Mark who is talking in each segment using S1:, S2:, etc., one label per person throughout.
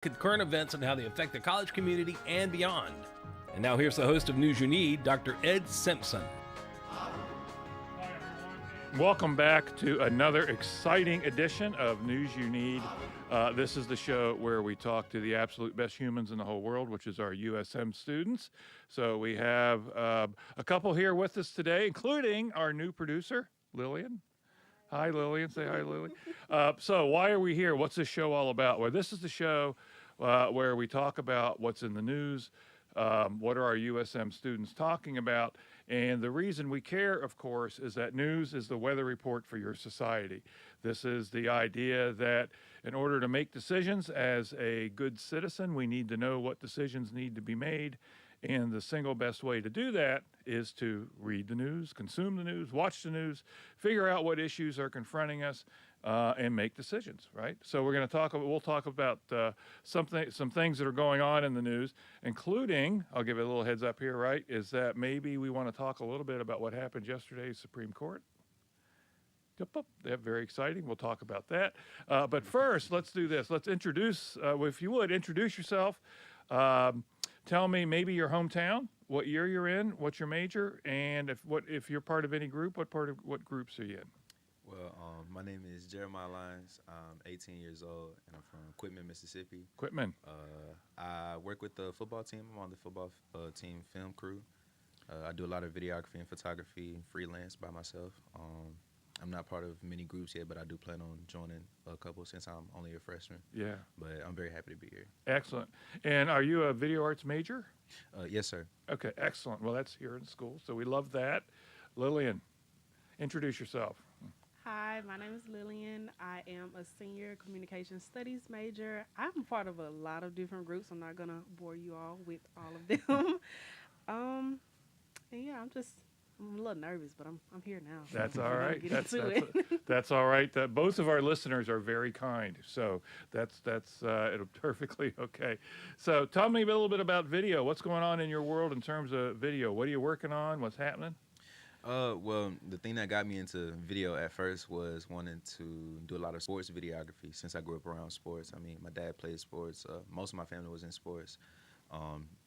S1: at current events and how they affect the college community and beyond. And now here's the host of News You Need, Dr. Ed Simpson.
S2: Welcome back to another exciting edition of News You Need. This is the show where we talk to the absolute best humans in the whole world, which is our USM students. So we have a couple here with us today, including our new producer, Lillian. Hi, Lillian. Say hi, Lily. So why are we here? What's this show all about? Well, this is the show where we talk about what's in the news, what are our USM students talking about, and the reason we care, of course, is that news is the weather report for your society. This is the idea that in order to make decisions as a good citizen, we need to know what decisions need to be made. And the single best way to do that is to read the news, consume the news, watch the news, figure out what issues are confronting us, and make decisions, right? So we'll talk about some things that are going on in the news, including, I'll give you a little heads up here, right, is that maybe we want to talk a little bit about what happened yesterday at Supreme Court. Yep, very exciting. We'll talk about that. But first, let's do this. Let's introduce, if you would, introduce yourself. Tell me maybe your hometown, what year you're in, what's your major, and if you're part of any group, what groups are you in?
S3: Well, my name is Jeremiah Lyons. I'm 18 years old, and I'm from Quitman, Mississippi.
S2: Quitman.
S3: I work with the football team. I'm on the football team film crew. I do a lot of videography and photography, freelance by myself. I'm not part of many groups yet, but I do plan on joining a couple since I'm only a freshman.
S2: Yeah.
S3: But I'm very happy to be here.
S2: Excellent. And are you a video arts major?
S3: Yes, sir.
S2: Okay, excellent. Well, that's here in school, so we love that. Lillian, introduce yourself.
S4: Hi, my name is Lillian. I am a senior communication studies major. I'm part of a lot of different groups. I'm not going to bore you all with all of them. And yeah, I'm a little nervous, but I'm here now.
S2: That's all right.
S4: It.
S2: That's all right. Both of our listeners are very kind, so that's it'll perfectly okay. So tell me a little bit about video. What's going on in your world in terms of video? What are you working on? What's happening?
S3: Well, the thing that got me into video at first was wanting to do a lot of sports videography since I grew up around sports. I mean, my dad played sports. Most of my family was in sports.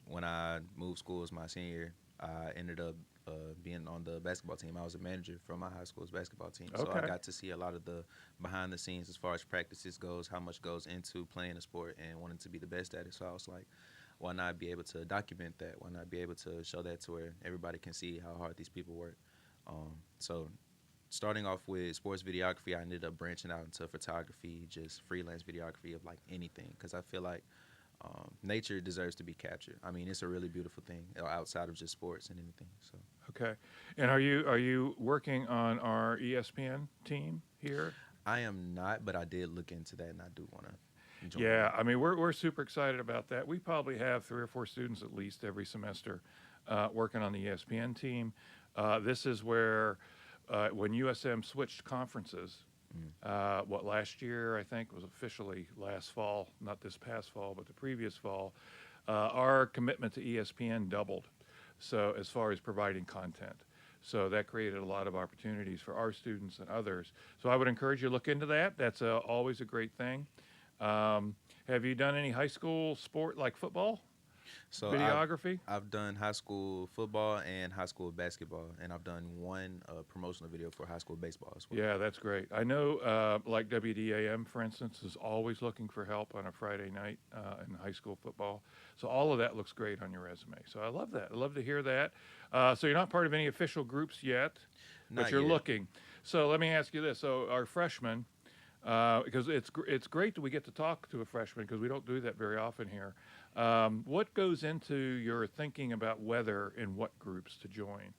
S3: When I moved schools my senior year, I ended up being on the basketball team. I was a manager for my high school's basketball team.
S2: Okay.
S3: So I got to see a lot of the behind the scenes as far as practices goes, how much goes into playing a sport and wanting to be the best at it. So I was like, why not be able to document that? Why not be able to show that to where everybody can see how hard these people work? So starting off with sports videography, I ended up branching out into photography, just freelance videography of like anything, because I feel like nature deserves to be captured. I mean, it's a really beautiful thing outside of just sports and anything. So.
S2: Okay. And are you working on our ESPN team here?
S3: I am not, but I did look into that, and I do want to.
S2: Yeah, I mean, we're super excited about that. We probably have 3 or 4 students at least every semester working on the ESPN team. This is where when USM switched conferences, last year, I think, was officially last fall, not this past fall, but the previous fall, our commitment to ESPN doubled. So as far as providing content. So that created a lot of opportunities for our students and others. So I would encourage you to look into that. That's always a great thing. Have you done any high school sport like football?
S3: So
S2: videography?
S3: I've done high school football and high school basketball, and I've done one promotional video for high school baseball as well.
S2: Yeah, that's great. I know like WDAM, for instance, is always looking for help on a Friday night in high school football. So all of that looks great on your resume. So I love that. I love to hear that. So you're not part of any official groups yet, but you're looking. So let me ask you this. So our freshmen, because it's great that we get to talk to a freshman because we don't do that very often here. What goes into your thinking about whether and what groups to join?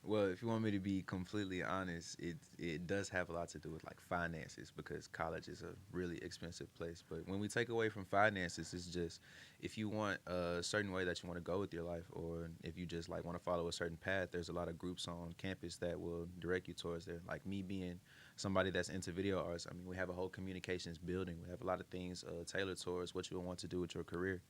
S3: Well, if you want me to be completely honest, it does have a lot to do with like finances, because college is a really expensive place. But when we take away from finances, it's just if you want a certain way that you want to go with your life, or if you just like want to follow a certain path, there's a lot of groups on campus that will direct you towards there. Like me being somebody that's into video arts, I mean, we have a whole communications building. We have a lot of things tailored towards what you will want to do with your career.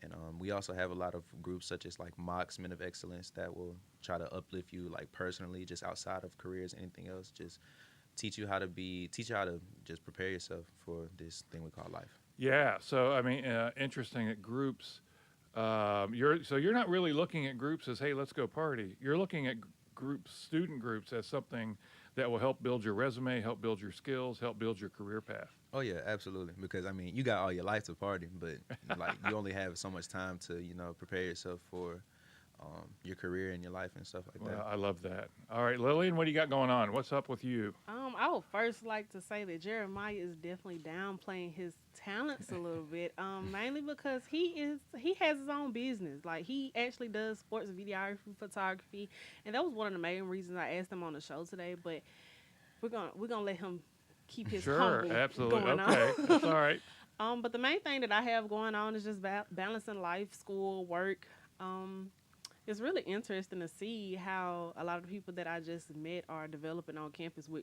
S3: And we also have a lot of groups such as like Mox, Men of Excellence, that will try to uplift you like personally, just outside of careers, anything else, just teach you how to just prepare yourself for this thing we call life.
S2: Yeah. So I mean, interesting that groups. You're not really looking at groups as, hey, let's go party. You're looking at groups, student groups, as something that will help build your resume, help build your skills, help build your career path.
S3: Oh yeah, absolutely. Because I mean, you got all your life to party, but like you only have so much time to prepare yourself for your career and your life and stuff like
S2: Well,
S3: that.
S2: I love that. All right, Lillian, what do you got going on? What's up with you?
S4: I would first like to say that Jeremiah is definitely downplaying his talents a little bit. Mainly because he has his own business. Like he actually does sports videography, photography, and that was one of the main reasons I asked him on the show today. But we're gonna let him keep his
S2: Sure,
S4: humble
S2: absolutely.
S4: going
S2: Okay,
S4: on.
S2: that's all right.
S4: But the main thing that I have going on is just balancing life, school, work. It's really interesting to see how a lot of the people that I just met are developing on campus with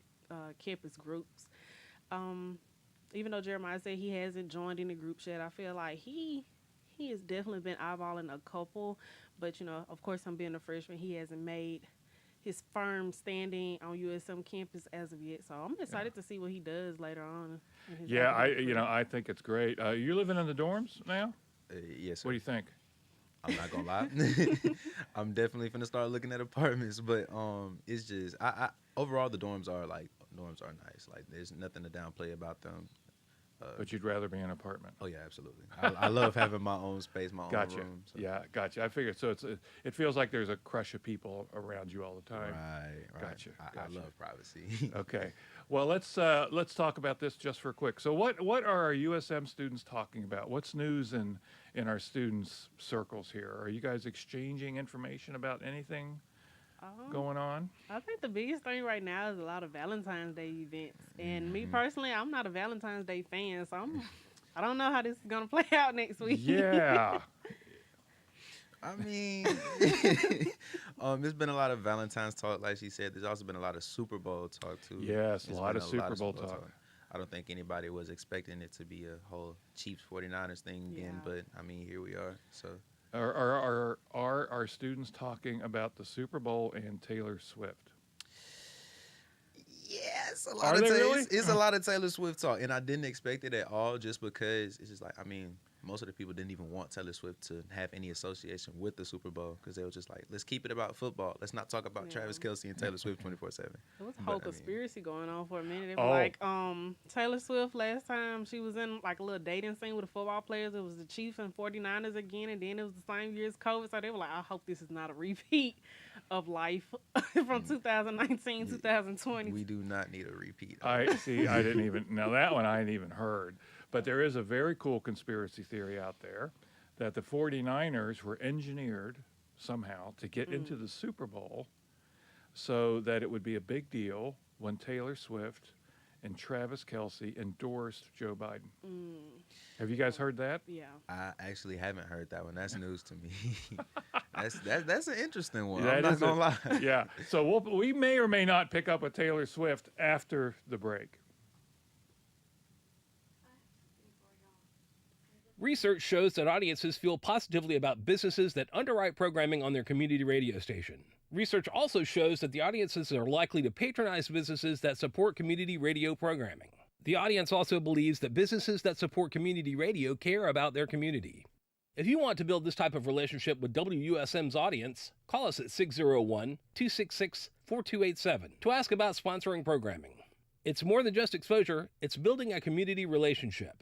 S4: campus groups. Even though Jeremiah said he hasn't joined any groups yet, I feel like he has definitely been eyeballing a couple. But of course, him being a freshman, he hasn't made his firm standing on USM campus as of yet. So I'm excited to see what he does later on. In his
S2: Yeah,
S4: academic career.
S2: I think it's great. You living in the dorms now?
S3: Yes, sir.
S2: What do you think?
S3: I'm not gonna lie. I'm definitely finna start looking at apartments, but it's just I overall the dorms are nice. Like there's nothing to downplay about them.
S2: But you'd rather be in an apartment.
S3: Oh yeah, absolutely. I love having my own space, my
S2: Gotcha.
S3: own room. So.
S2: Yeah, gotcha. I figured. So it feels like there's a crush of people around you all the time.
S3: Right.
S2: Gotcha,
S3: I
S2: gotcha.
S3: love privacy.
S2: Okay. Well, let's talk about this just for quick. So what are our USM students talking about? What's news in our students' circles here? Are you guys exchanging information about anything going on?
S4: I think the biggest thing right now is a lot of Valentine's Day events. And me personally, I'm not a Valentine's Day fan, so I don't know how this is gonna play out next week.
S2: Yeah.
S3: I mean, there's been a lot of Valentine's talk, like she said. There's also been a lot of Super Bowl talk too.
S2: Yes, a
S3: There's
S2: lot
S3: been
S2: of Super Bowl talk.
S3: I don't think anybody was expecting it to be a whole Chiefs 49ers thing again,
S4: Yeah.
S3: but I mean, here we are. So
S2: Are our students talking about the Super Bowl and Taylor Swift?
S3: yes, a
S2: Are
S3: lot of
S2: they really?
S3: it's a lot of Taylor Swift talk, and I didn't expect it at all, just because it's just like, I mean, most of the people didn't even want Taylor Swift to have any association with the Super Bowl, because they were just like, let's keep it about football. Let's not talk about
S4: Yeah.
S3: Travis Kelce and Taylor Swift 24/7.
S4: There was a
S3: But,
S4: whole
S3: I mean-
S4: conspiracy going on for a minute. It
S2: Oh.
S4: was like Taylor Swift last time she was in like a little dating scene with the football players. It was the Chiefs and 49ers again, and then it was the same year as COVID. So they were like, I hope this is not a repeat of life from 2019, 2020.
S3: We do not need a repeat.
S2: I see. I didn't even now that one I hadn't even heard. But there is a very cool conspiracy theory out there that the 49ers were engineered somehow to get into the Super Bowl so that it would be a big deal when Taylor Swift and Travis Kelce endorsed Joe Biden. Have you guys heard that?
S4: Yeah.
S3: I actually haven't heard that one. That's news to me. that's an interesting one.
S2: That
S3: I'm not
S2: is
S3: gonna lie.
S2: Yeah. So we may or may not pick up a Taylor Swift after the break.
S1: Research shows that audiences feel positively about businesses that underwrite programming on their community radio station. Research also shows that the audiences are likely to patronize businesses that support community radio programming. The audience also believes that businesses that support community radio care about their community. If you want to build this type of relationship with WUSM's audience, call us at 601-266-4287 to ask about sponsoring programming. It's more than just exposure, it's building a community relationship.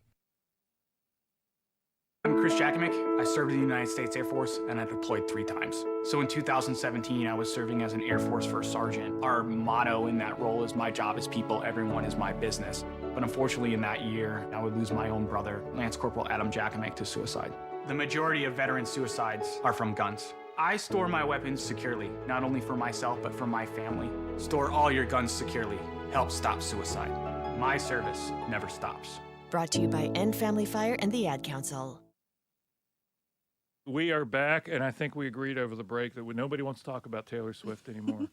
S5: I'm Chris Jakovic. I served in the United States Air Force and I deployed 3 times. So in 2017, I was serving as an Air Force First Sergeant. Our motto in that role is my job is people, everyone is my business. But unfortunately in that year, I would lose my own brother, Lance Corporal Adam Jakovic, to suicide. The majority of veteran suicides are from guns. I store my weapons securely, not only for myself, but for my family. Store all your guns securely. Help stop suicide. My service never stops.
S6: Brought to you by End Family Fire and the Ad Council.
S2: We are back, and I think we agreed over the break that nobody wants to talk about Taylor Swift anymore.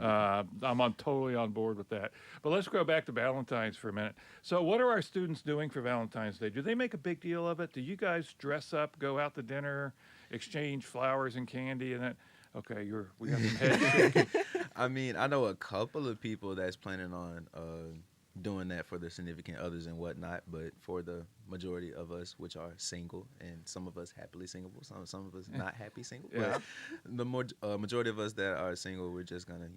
S2: I'm totally on board with that. But let's go back to Valentine's for a minute. So what are our students doing for Valentine's Day? Do they make a big deal of it? Do you guys dress up, go out to dinner, exchange flowers and candy? And that? Okay, we got some head shaking.
S3: I mean, I know a couple of people that's planning on doing that for their significant others and whatnot. But for the majority of us, which are single, and some of us happily single, some of us not happy single,
S2: Yeah.
S3: but the majority of us that are single, we're just gonna,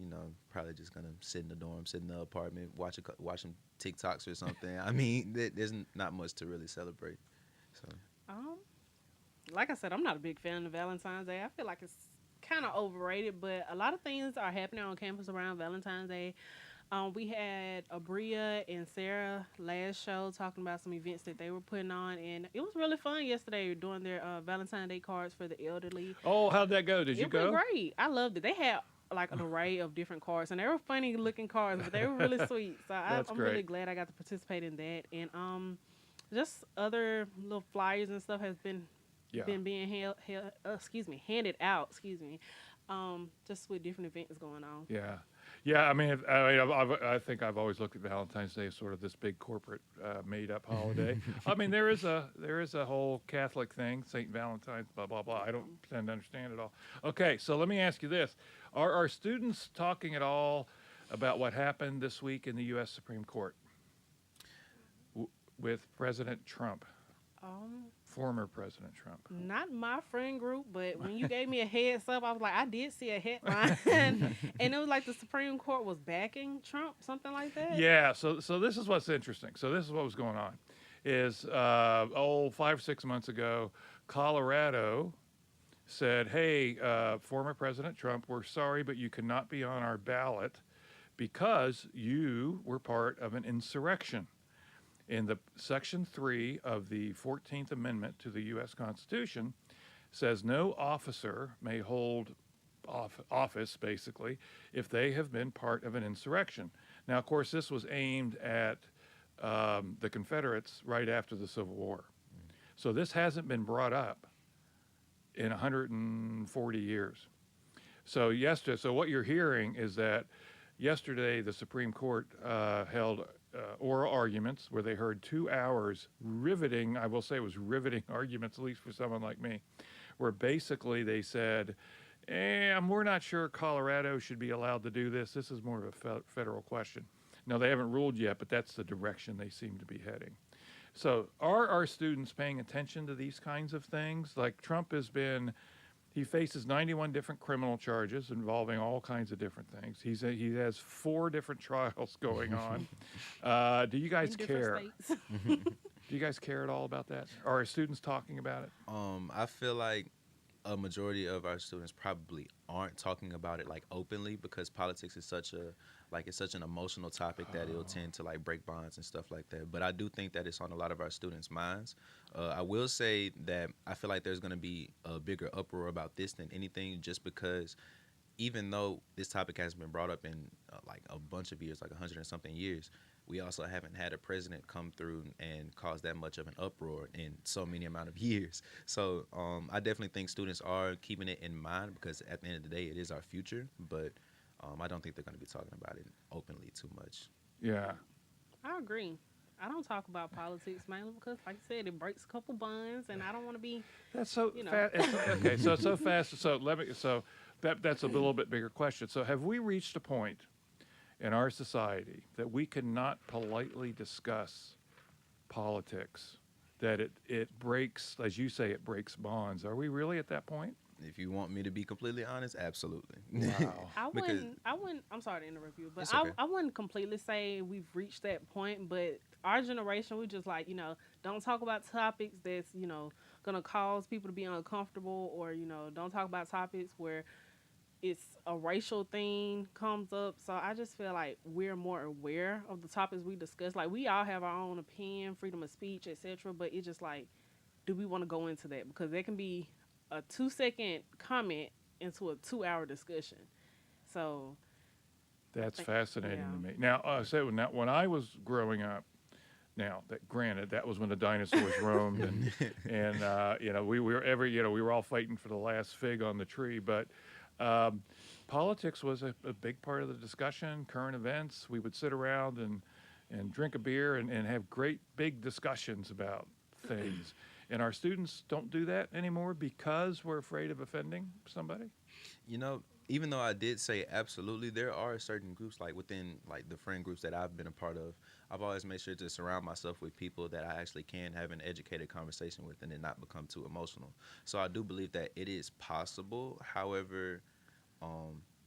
S3: probably just gonna sit in the dorm, sit in the apartment, watch some TikToks or something. I mean, there's not much to really celebrate. So
S4: Like I said, I'm not a big fan of Valentine's Day. I feel like it's kind of overrated, but a lot of things are happening on campus around Valentine's Day. We had Abria and Sarah last show talking about some events that they were putting on, and it was really fun yesterday doing their Valentine's Day cards for the elderly.
S2: Oh, how'd that go? Did you
S4: It
S2: go?
S4: was great. I loved it. They had like an array of different cards, and they were funny looking cards, but they were really sweet. So
S2: That's
S4: I'm really
S2: great.
S4: glad I got to participate in that. And just other little flyers and stuff has been
S2: Yeah.
S4: being handed out. Just with different events going on.
S2: Yeah. Yeah, I mean, I think I've always looked at Valentine's Day as sort of this big corporate made-up holiday. I mean, there is a whole Catholic thing, Saint Valentine's, blah blah blah. I don't pretend to understand it all. Okay, so let me ask you this: Are our students talking at all about what happened this week in the U.S. Supreme Court with President Trump, former President Trump?
S4: Not my friend group, but when you gave me a heads up, I was like, I did see a headline, and it was like the Supreme Court was backing Trump, something like that.
S2: Yeah, so this is what's interesting. So this is what was going on. Is 5 or 6 months ago, Colorado said, "Hey, former President Trump, we're sorry, but you cannot be on our ballot because you were part of an insurrection." In the Section 3 of the 14th Amendment to the U.S. Constitution says no officer may hold office, basically, if they have been part of an insurrection. Now, of course, this was aimed at the Confederates right after the Civil War. So this hasn't been brought up in 140 years. So what you're hearing is that yesterday the Supreme Court held oral arguments where they heard 2 hours riveting, I will say it was riveting arguments, at least for someone like me, where basically they said, we're not sure Colorado should be allowed to do this. This is more of a federal question. Now, they haven't ruled yet, but that's the direction they seem to be heading. So are our students paying attention to these kinds of things? Like Trump he faces 91 different criminal charges involving all kinds of different things. He has 4 different trials going on. Do you guys
S4: In different
S2: care?
S4: states.
S2: Do you guys care at all about that? Are our students talking about it?
S3: I feel like a majority of our students probably aren't talking about it like openly because politics is such an emotional topic that it'll tend to like break bonds and stuff like that. But I do think that it's on a lot of our students' minds. I will say that I feel like there's going to be a bigger uproar about this than anything, just because even though this topic has been brought up in like a bunch of years, like 100 and something years, we also haven't had a president come through and cause that much of an uproar in so many amount of years. So I definitely think students are keeping it in mind because at the end of the day, it is our future. But I don't think they're going to be talking about it openly too much.
S2: Yeah.
S4: I agree. I don't talk about politics mainly because, like I said, it breaks a couple bonds, and I don't want to be.
S2: That's so
S4: You know.
S2: fast. Okay, so it's so fast. So that's a little bit bigger question. So have we reached a point in our society that we cannot politely discuss politics, that it breaks, as you say, it breaks bonds? Are we really at that point?
S3: If you want me to be completely honest, absolutely.
S2: Wow.
S4: I
S3: Because-
S4: wouldn't. I'm sorry to interrupt you, but
S3: It's okay.
S4: I wouldn't completely say we've reached that point. But our generation, we just like don't talk about topics that's gonna cause people to be uncomfortable, or don't talk about topics where it's a racial thing comes up. So I just feel like we're more aware of the topics we discuss. Like we all have our own opinion, freedom of speech, etc. But it's just like, do we want to go into that? Because there can be a 2-second comment into a 2-hour discussion. So
S2: That's
S4: think-
S2: fascinating
S4: yeah.
S2: to me. Now, when I was growing up, now that granted, that was when the dinosaurs roamed, and we were all fighting for the last fig on the tree. But politics was a big part of the discussion. Current events, we would sit around and drink a beer and have great big discussions about things. And our students don't do that anymore because we're afraid of offending somebody.
S3: even though I did say absolutely, there are certain groups like within like the friend groups that I've been a part of. I've always made sure to surround myself with people that I actually can have an educated conversation with and then not become too emotional. So I do believe that it is possible. However,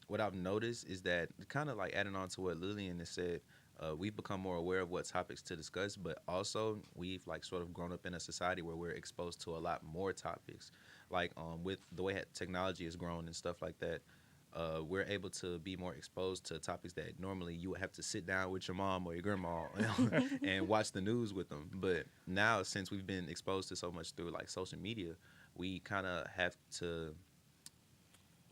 S3: what I've noticed is that kind of like adding on to what Lillian has said, we've become more aware of what topics to discuss, but also we've like sort of grown up in a society where we're exposed to a lot more topics. Like with the way technology has grown and stuff like that, we're able to be more exposed to topics that normally you would have to sit down with your mom or your grandma and watch the news with them. But now, since we've been exposed to so much through like social media, we kind of have to,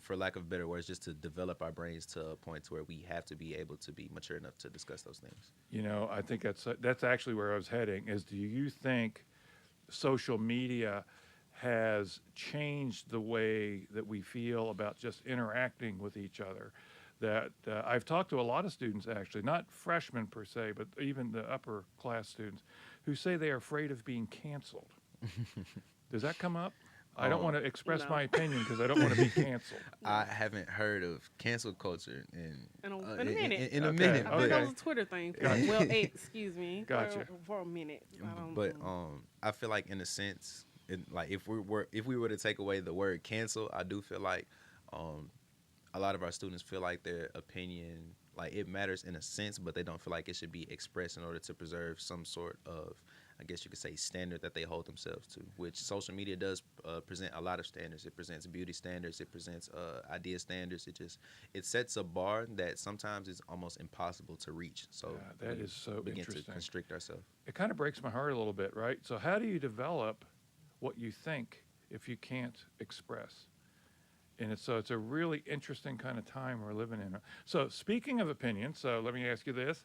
S3: for lack of better words, just to develop our brains to a point to where we have to be able to be mature enough to discuss those things.
S2: You know, I think that's actually where I was heading. Is do you think social media has changed the way that we feel about just interacting with each other? That I've talked to a lot of students, actually, not freshmen per se, but even the upper class students, who say they are afraid of being canceled. Does that come up? I don't want to express
S4: No.
S2: my opinion because I don't want to be canceled.
S3: I haven't heard of cancel culture
S4: In a minute.
S3: In a
S2: Okay,
S3: minute,
S4: I
S2: okay.
S4: think that was a Twitter thing. Well, excuse me.
S2: Gotcha.
S4: For a minute.
S3: but I feel like in a sense, like if we were to take away the word cancel, I do feel like a lot of our students feel like their opinion, like it matters in a sense, but they don't feel like it should be expressed in order to preserve some sort of, I guess you could say, standard that they hold themselves to, which social media does present a lot of standards. It presents beauty standards. It presents idea standards. It sets a bar that sometimes is almost impossible to reach. So
S2: Yeah, that
S3: we
S2: is so
S3: begin
S2: interesting.
S3: to constrict ourselves.
S2: It kind of breaks my heart a little bit, right? So how do you develop what you think if you can't express? And it's a really interesting kind of time we're living in. So speaking of opinions, so let me ask you this.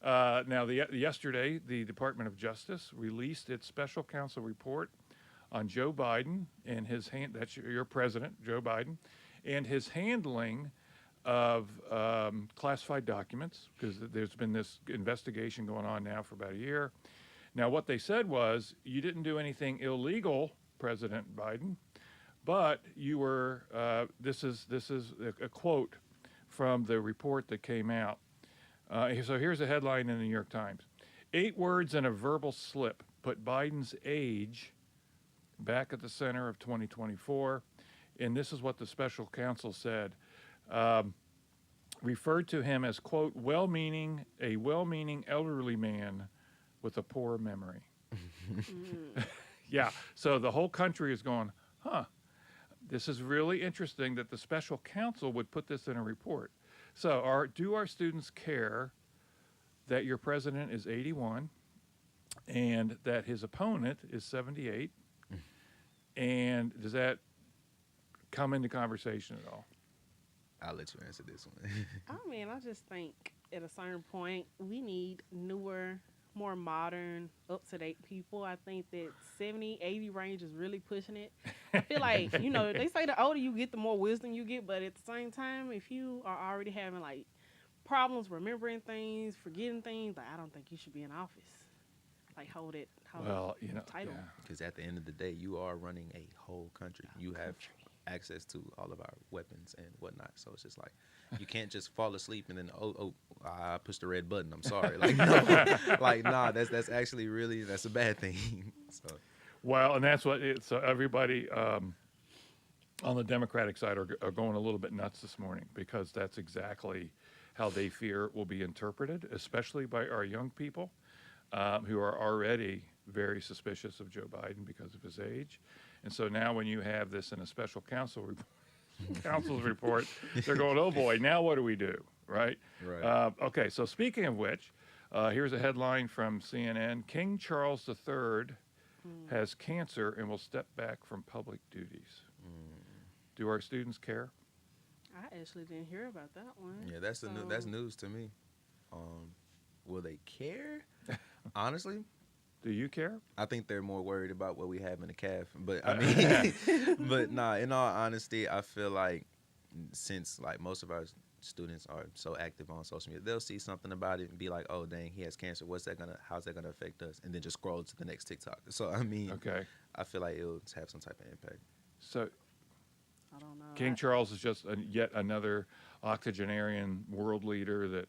S2: Now, yesterday, the Department of Justice released its special counsel report on Joe Biden and that's your president, Joe Biden, and his handling of classified documents, because there's been this investigation going on now for about a year. Now, what they said was, you didn't do anything illegal, President Biden, but you were, this is a quote from the report that came out. So here's a headline in the New York Times. 8 words and a verbal slip put Biden's age back at the center of 2024. And this is what the special counsel said. Referred to him as, quote, a well-meaning elderly man with a poor memory. Yeah, so the whole country is going, huh. This is really interesting that the special counsel would put this in a report. So do our students care that your president is 81 and that his opponent is 78? And does that come into conversation at all?
S3: I'll let you answer this one.
S4: I mean, I just think at a certain point, we need newer, more modern, up-to-date people. I think that 70, 80 range is really pushing it. I feel like, they say the older you get, the more wisdom you get. But at the same time, if you are already having, like, problems remembering things, forgetting things, like, I don't think you should be in office. Like, hold
S2: Well,
S4: title.
S2: yeah.
S3: Because at the end of the day, you are running a whole country. You have access to all of our weapons and whatnot. So it's just like, you can't just fall asleep and then, I pushed the red button. I'm sorry. Like, no, that's actually really, that's a bad thing. So.
S2: Well, and that's what so everybody on the Democratic side are going a little bit nuts this morning, because that's exactly how they fear it will be interpreted, especially by our young people who are already very suspicious of Joe Biden because of his age. And so now when you have this in a special counsel's report, they're going, oh boy, now what do we do, right?
S3: Right.
S2: Okay, so speaking of which, here's a headline from CNN. King Charles III has cancer and will step back from public duties. Do our students care?
S4: I actually didn't hear about that one.
S3: Yeah, that's news to me. Will they care? Honestly,
S2: Do you care?
S3: I think they're more worried about what we have in the calf. But I mean, but nah, in all honesty, I feel like since like most of our students are so active on social media, they'll see something about it and be like, oh dang, he has cancer. How's that gonna affect us? And then just scroll to the next TikTok. So I mean,
S2: Okay.
S3: I feel like it'll have some type of impact.
S2: So
S4: I don't know.
S2: King Charles is just yet another octogenarian world leader that.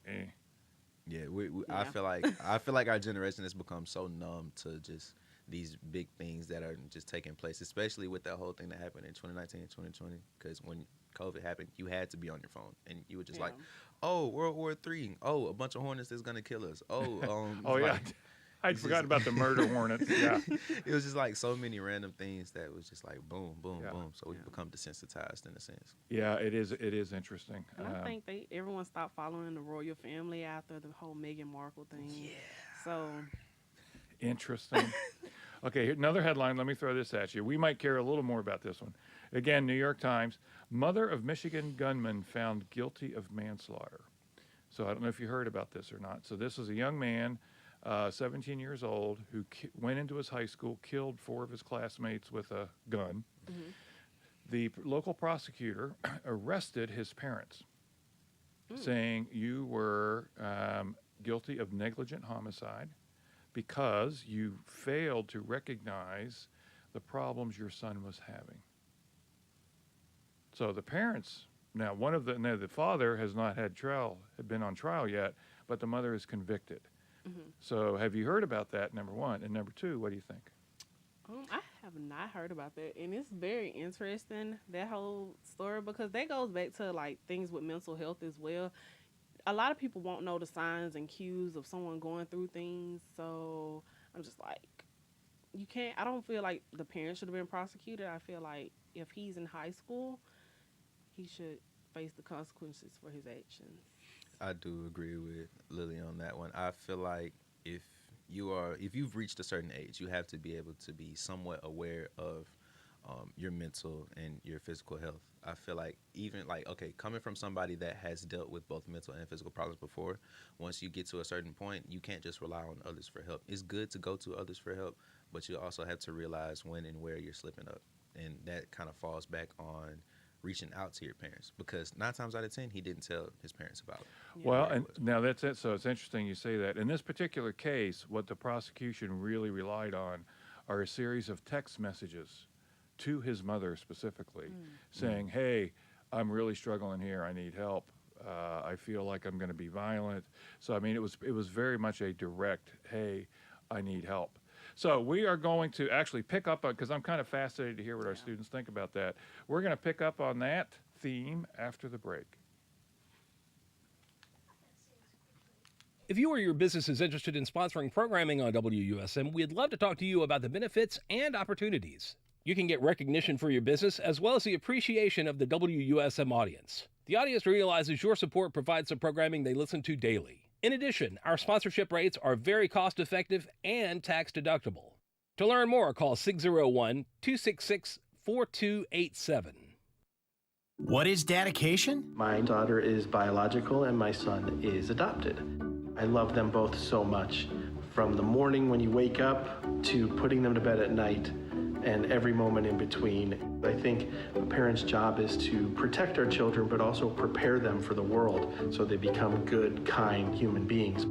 S3: Yeah,
S4: Yeah.
S3: I feel like our generation has become so numb to just these big things that are just taking place, especially with that whole thing that happened in 2019 and 2020. Because when COVID happened, you had to be on your phone, and you were just like, "Oh, World War III. Oh, a bunch of hornets that's gonna kill us. Oh,
S2: Oh yeah,
S3: like,
S2: I
S3: it's
S2: forgot
S3: just-
S2: about the murder hornets. Yeah,
S3: it was just like so many random things that was just like boom, boom,
S2: Yeah.
S3: boom. So we've
S4: Yeah.
S3: become desensitized in a sense.
S2: yeah, it is. It is interesting.
S4: And I think everyone stopped following the royal family after the whole Meghan Markle thing. Yeah. So
S2: Interesting. Okay, here, another headline. Let me throw this at you. We might care a little more about this one. Again, New York Times. Mother of Michigan gunman found guilty of manslaughter. So I don't know if you heard about this or not. So this is a young man, 17 years old, who went into his high school, killed 4 of his classmates with a gun. The local prosecutor arrested his parents, saying you were guilty of negligent homicide because you failed to recognize the problems your son was having. So the parents, now the father has not had been on trial yet, but the mother is convicted. So have you heard about that, number one? And number two, what do you think?
S4: I have not heard about that, and it's very interesting, that whole story, because that goes back to like things with mental health as well. A lot of people won't know the signs and cues of someone going through things, so I'm just like, I don't feel like the parents should have been prosecuted. I feel like if he's in high school, he should face the consequences for his actions.
S3: I do agree with Lily on that one. I feel like if you've reached a certain age, you have to be able to be somewhat aware of your mental and your physical health. I feel like even coming from somebody that has dealt with both mental and physical problems before, once you get to a certain point, you can't just rely on others for help. It's good to go to others for help, but you also have to realize when and where you're slipping up. And that kind of falls back on reaching out to your parents, because 9 times out of 10, he didn't tell his parents about it.
S4: Yeah.
S2: Well, and now that's it. So it's interesting you say that. In this particular case, what the prosecution really relied on are a series of text messages to his mother specifically, saying, "Hey, I'm really struggling here. I need help. I feel like I'm going to be violent." So I mean, it was very much a direct, "Hey, I need help." So we are going to actually pick up on, because I'm kind of fascinated to hear what our students think about that. We're going to pick up on that theme after the break.
S1: If you or your business is interested in sponsoring programming on WUSM, we'd love to talk to you about the benefits and opportunities. You can get recognition for your business as well as the appreciation of the WUSM audience. The audience realizes your support provides the programming they listen to daily. In addition, our sponsorship rates are very cost-effective and tax-deductible. To learn more, call 601-266-4287.
S7: What is dedication?
S8: My daughter is biological and my son is adopted. I love them both so much. From the morning when you wake up to putting them to bed at night and every moment in between. I think a parent's job is to protect our children, but also prepare them for the world so they become good, kind human beings.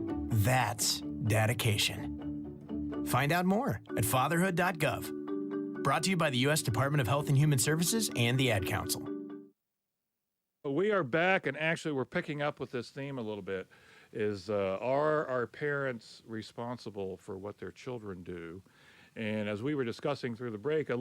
S7: That's dedication. Find out more at fatherhood.gov. Brought to you by the U.S. Department of Health and Human Services and the Ad Council.
S2: We are back, and actually we're picking up with this theme a little bit. Are our parents responsible for what their children do? And as we were discussing through the break, there is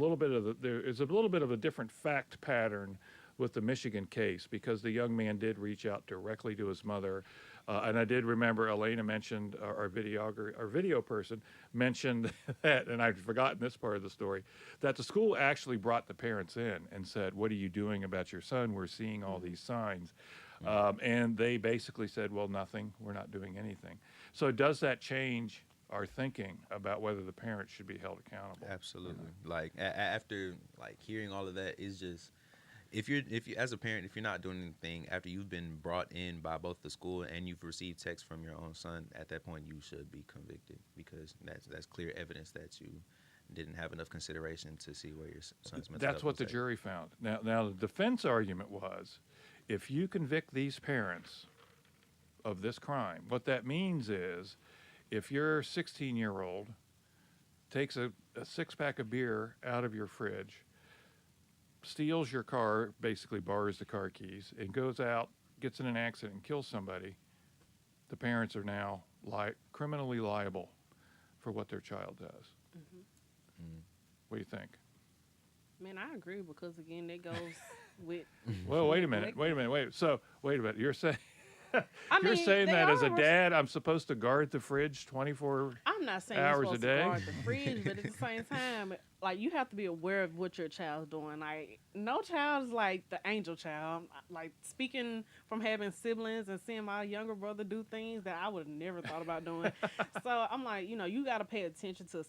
S2: a little bit of a different fact pattern with the Michigan case, because the young man did reach out directly to his mother. And I did remember Elena mentioned, our video person mentioned that, and I'd forgotten this part of the story, that the school actually brought the parents in and said, "What are you doing about your son? We're seeing all these signs." And they basically said, "Well, nothing. We're not doing anything." So does that change our thinking about whether the parents should be held accountable?
S3: Absolutely. Like after hearing all of that, is just if you as a parent, if you're not doing anything after you've been brought in by both the school and you've received text from your own son, at that point you should be convicted, because that's clear evidence that you didn't have enough consideration to see where your son's mental
S2: That's
S3: health
S2: what
S3: was
S2: the
S3: at.
S2: jury found. Now the defense argument was, if you convict these parents of this crime, what that means is, if your 16-year-old takes a 6-pack of beer out of your fridge, steals your car, basically borrows the car keys, and goes out, gets in an accident, and kills somebody, the parents are now criminally liable for what their child does. What do you think?
S4: Man, I agree because again, that goes with.
S2: Well, wait a minute. So, wait a minute. You're saying you're
S4: mean,
S2: saying
S4: they
S2: that as a
S4: are
S2: dad, I'm supposed to guard the fridge 24
S4: I'm not saying
S2: hours
S4: you're
S2: a
S4: supposed
S2: day?
S4: to guard the fridge, but at the same time, like you have to be aware of what your child's doing. Like no child is like the angel child. Like speaking from having siblings and seeing my younger brother do things that I would have never thought about doing. So I'm like, you got to pay attention to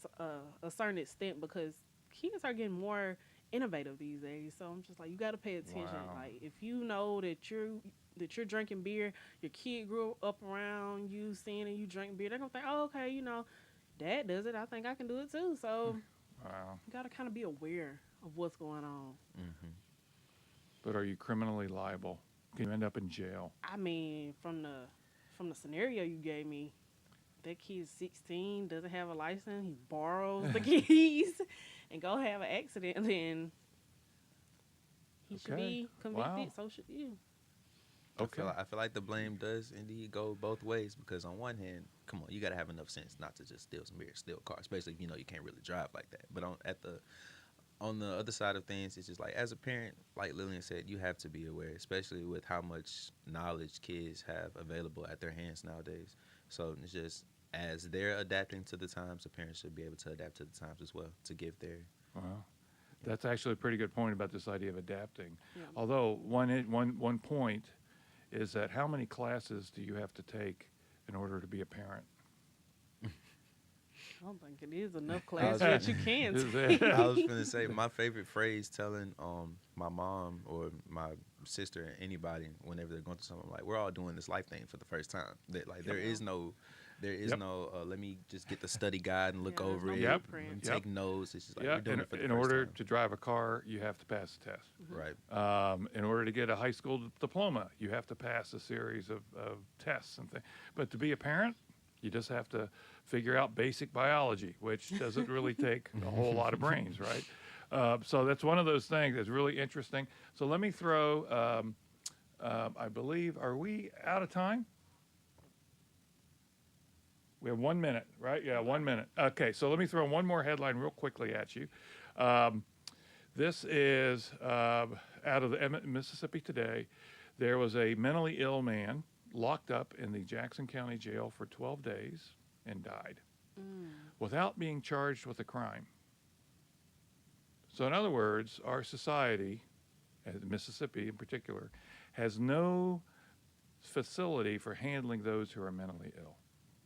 S4: a certain extent because kids are getting more innovative these days. So I'm just like, you got to pay attention.
S2: Wow.
S4: Like if you know that you're drinking beer, your kid grew up around you, seeing and you drink beer, they're gonna think, oh, okay, dad does it. I think I can do it too. So
S2: Wow.
S4: you got to kind of be aware of what's going on.
S2: But are you criminally liable? Can you end up in jail?
S4: I mean, from the scenario you gave me, that kid's 16, doesn't have a license, he borrows the keys and go have an accident, then he should
S2: Okay.
S4: be convicted.
S2: Wow.
S4: So should you.
S2: Okay.
S3: I feel like the blame does indeed go both ways because on one hand, come on, you got to have enough sense not to just steal some beer, steal a car, especially if you can't really drive like that. But on the other side of things, it's just like as a parent, like Lillian said, you have to be aware, especially with how much knowledge kids have available at their hands nowadays. So it's just as they're adapting to the times, the parents should be able to adapt to the times as well to give their.
S2: Wow. That's actually a pretty good point about this idea of adapting.
S4: Yeah.
S2: Although one point is that how many classes do you have to take in order to be a parent?
S4: I don't think it is enough classes that you can
S2: Is
S4: take.
S2: there-
S3: I was gonna say my favorite phrase telling my mom or my sister or anybody whenever they're going through something, like we're all doing this life thing for the first time. That like there is no let me just get the study guide and look
S4: Yeah, there's
S3: over
S4: no
S3: it
S2: Yep.
S4: blueprint.
S3: and
S2: Yep.
S3: take notes. It's just like
S2: yeah,
S3: we're doing it for the
S2: in
S3: first
S2: order
S3: time.
S2: to drive a car, you have to pass the test.
S3: Right.
S2: In order to get a high school diploma, you have to pass a series of tests and things. But to be a parent, you just have to figure out basic biology, which doesn't really take a whole lot of brains, right? So that's one of those things that's really interesting. So let me throw, I believe, are we out of time? We have 1 minute, right? Yeah, 1 minute. Okay, so let me throw one more headline real quickly at you. This is out of the Mississippi Today. There was a mentally ill man locked up in the Jackson County Jail for 12 days and died without being charged with a crime. So in other words, our society, Mississippi in particular, has no facility for handling those who are mentally ill.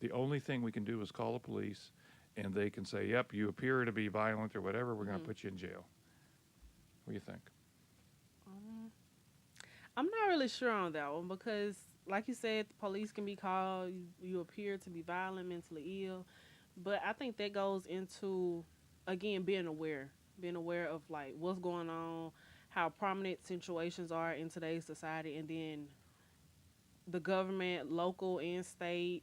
S2: The only thing we can do is call the police, and they can say, yep, you appear to be violent or whatever, we're going to put you in jail. What do you think?
S4: I'm not really sure on that one because, like you said, the police can be called. You appear to be violent, mentally ill. But I think that goes into, again, being aware of, like, what's going on, how prominent situations are in today's society, and then the government, local and state,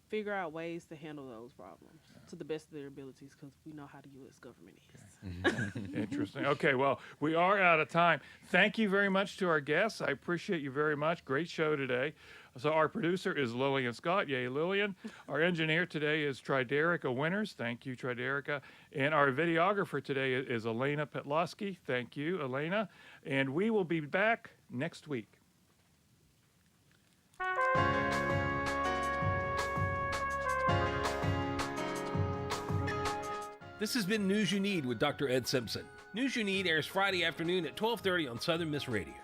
S4: figure out ways to handle those problems to the best of their abilities because we know how the U.S. government is.
S2: Interesting. Okay, well, we are out of time. Thank you very much to our guests. I appreciate you very much. Great show today. So our producer is Lillian Scott. Yay, Lillian. Our engineer today is Triderica Winters. Thank you, Triderica. And our videographer today is Elena Petlosky. Thank you, Elena. And we will be back next week.
S1: This has been News You Need with Dr. Ed Simpson. News You Need airs Friday afternoon at 12:30 on Southern Miss Radio.